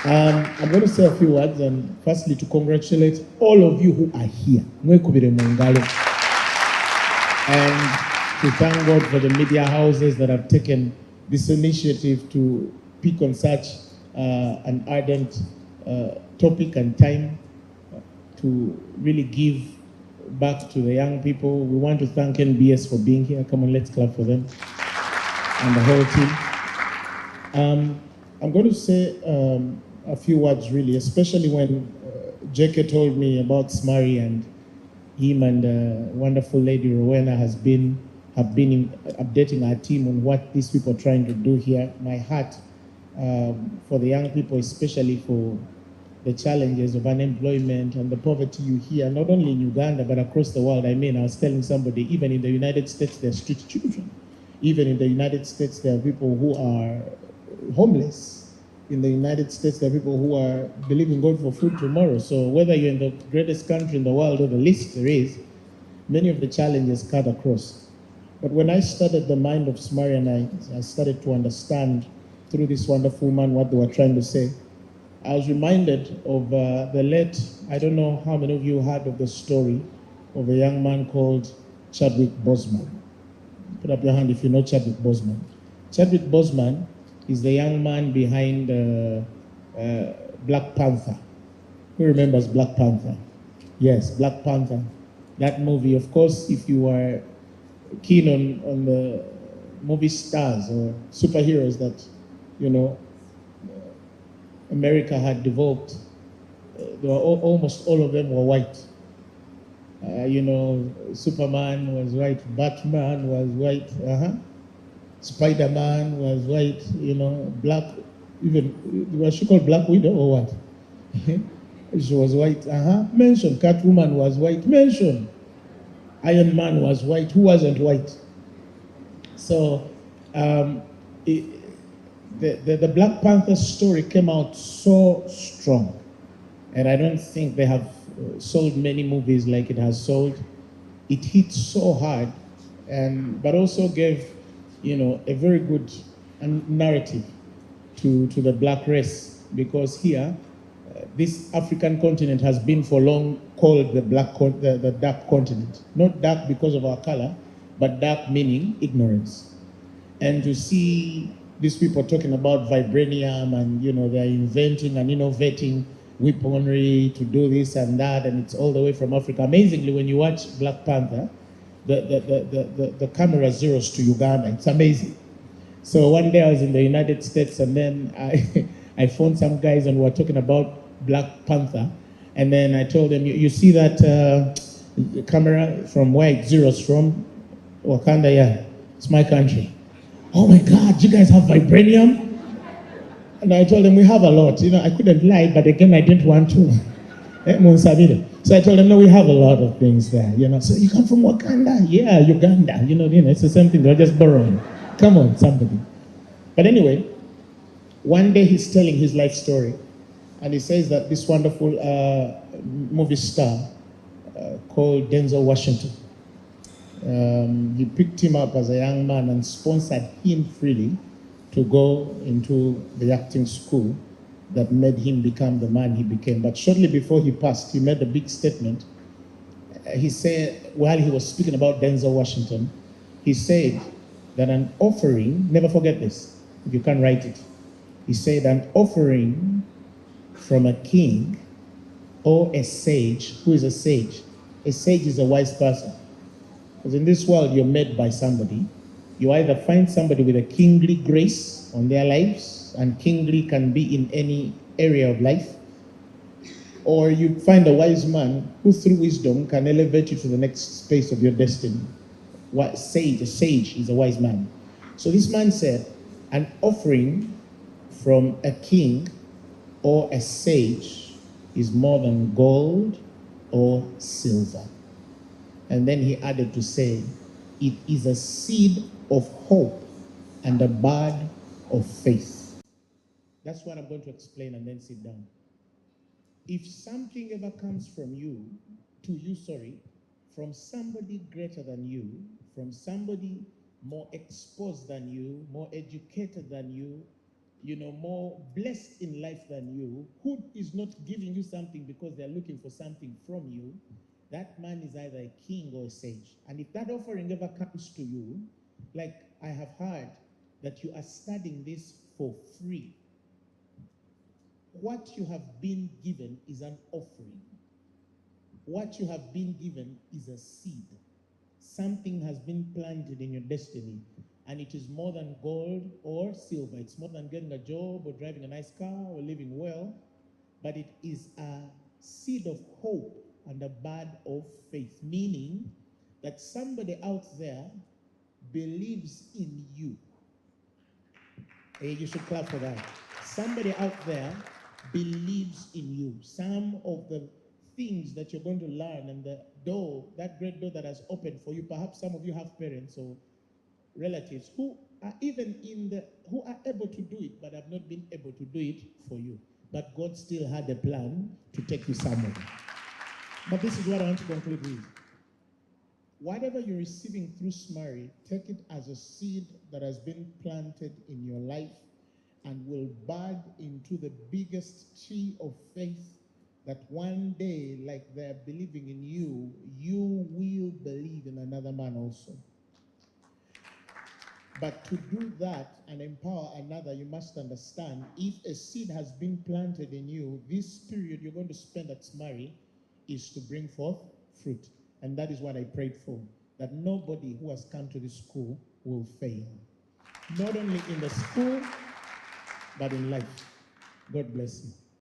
I'm going to say a few words, and firstly to congratulate all of you who are here. Mwekubire mu ngalo. And to thank God for the media houses that have taken this initiative to pick on such an ardent topic and time to really give back to the young people. We want to thank NBS for being here. Come on, let's clap for them and the whole team. I'm going to say a few words really, especially when JK told me about Smari, and him and wonderful lady Rowena have been updating our team on what these people are trying to do here. My heart for the young people, especially for the challenges of unemployment and the poverty you hear, not only in Uganda, but across the world. I mean, I was telling somebody, even in the United States, there are street children. Even in the United States, there are people who are homeless. In the United States, there are people who are believing God for food tomorrow. So whether you're in the greatest country in the world or the least there is, many of the challenges cut across. But when I studied the mind of Smari, and I started to understand through this wonderful woman what they were trying to say, I was reminded of the late, I don't know how many of you heard of the story of a young man called Chadwick Bosman. Put up your hand if you know Chadwick Bosman. Chadwick Bosman is the young man behind Black Panther. Who remembers Black Panther? Yes, Black Panther. That movie, of course, if you are keen on the movie stars or superheroes that, you know, America had developed, almost all of them were white. You know, Superman was white, Batman was white, Spider-Man was white, you know, black, even, was she called Black Widow or what? She was white, mention, Catwoman was white, mention, Iron Man was white, who wasn't white? So, the Black Panther story came out so strong, and I don't think they have sold many movies like it has sold. It hit so hard, but also gave, you know, a very good narrative to the black race, because here, this African continent has been for long called the dark continent. Not dark because of our color, but dark meaning ignorance. And to see these people talking about vibranium, and, you know, they're inventing and innovating weaponry to do this and that, and it's all the way from Africa. Amazingly, when you watch Black Panther, the camera zeroes to Uganda. It's amazing. So one day I was in the United States, and then I phoned some guys and we were talking about Black Panther, and then I told them, you see that camera from where it zeroes from? Wakanda, yeah, it's my country. Oh my God, you guys have vibranium? And I told them we have a lot. You know, I couldn't lie, but again, I didn't want to. So I told them, no, we have a lot of things there. You know, so you come from Wakanda? Yeah, Uganda. You know, it's the same thing. They're just borrowing. Come on, somebody. But anyway, one day he's telling his life story, and he says that this wonderful movie star called Denzel Washington, he picked him up as a young man and sponsored him freely to go into the acting school that made him become the man he became. But shortly before he passed, he made a big statement. He said, while he was speaking about Denzel Washington, he said that an offering, never forget this, if you can write it, he said an offering from a king or a sage. Who is a sage? A sage is a wise person. Because in this world, you're made by somebody. You either find somebody with a kingly grace on their lives, and kingly can be in any area of life, or you find a wise man who through wisdom can elevate you to the next space of your destiny. A sage is a wise man. So this man said, an offering from a king or a sage is more than gold or silver. And then he added to say, it is a seed of hope and a bud of faith. That's what I'm going to explain, and then sit down. If something ever comes from you, from somebody greater than you, from somebody more exposed than you, more educated than you, more blessed in life than you, who is not giving you something because they're looking for something from you, that man is either a king or a sage. And if that offering ever comes to you, like I have heard that you are studying this for free, what you have been given is an offering. What you have been given is a seed. Something has been planted in your destiny, and it is more than gold or silver. It's more than getting a job or driving a nice car or living well, but it is a seed of hope and a bud of faith, meaning that somebody out there believes in you. Hey, you should clap for that. Somebody out there believes in you. Some of the things that you're going to learn and the door, that great door that has opened for you, perhaps some of you have parents or relatives who are who are able to do it, but have not been able to do it for you. But God still had a plan to take you somewhere. But this is what I want to conclude with. Whatever you're receiving through Smari, take it as a seed that has been planted in your life and will bud into the biggest tree of faith that one day, like they're believing in you, you will believe in another man also. But to do that and empower another, you must understand, if a seed has been planted in you, this period you're going to spend at Smari is to bring forth fruit. And that is what I prayed for, that nobody who has come to this school will fail. Not only in the school, but in life. God bless you.